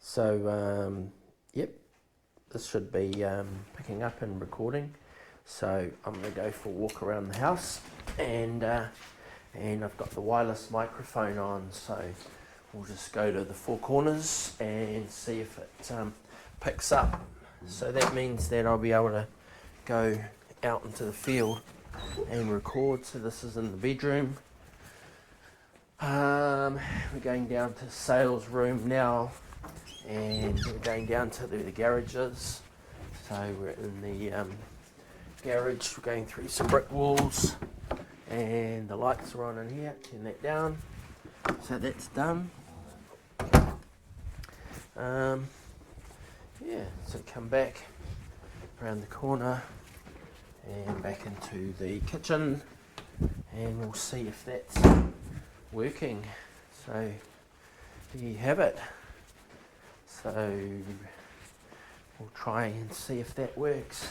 So yep, this should be picking up and recording. So I'm going to go for a walk around the house, and I've got the wireless microphone on, so we'll just go to the four corners and see if it picks up. So that means that I'll be able to go out into the field and record. So this is in the bedroom. We're going down to the sales room now, and we're going down to the garages. So we're in the garage, we're going through some brick walls, and the lights are on in here. Turn that down. So that's done. Yeah, so come back around the corner and back into the kitchen, and we'll see if that's working. So there you have it. So we'll try and see if that works.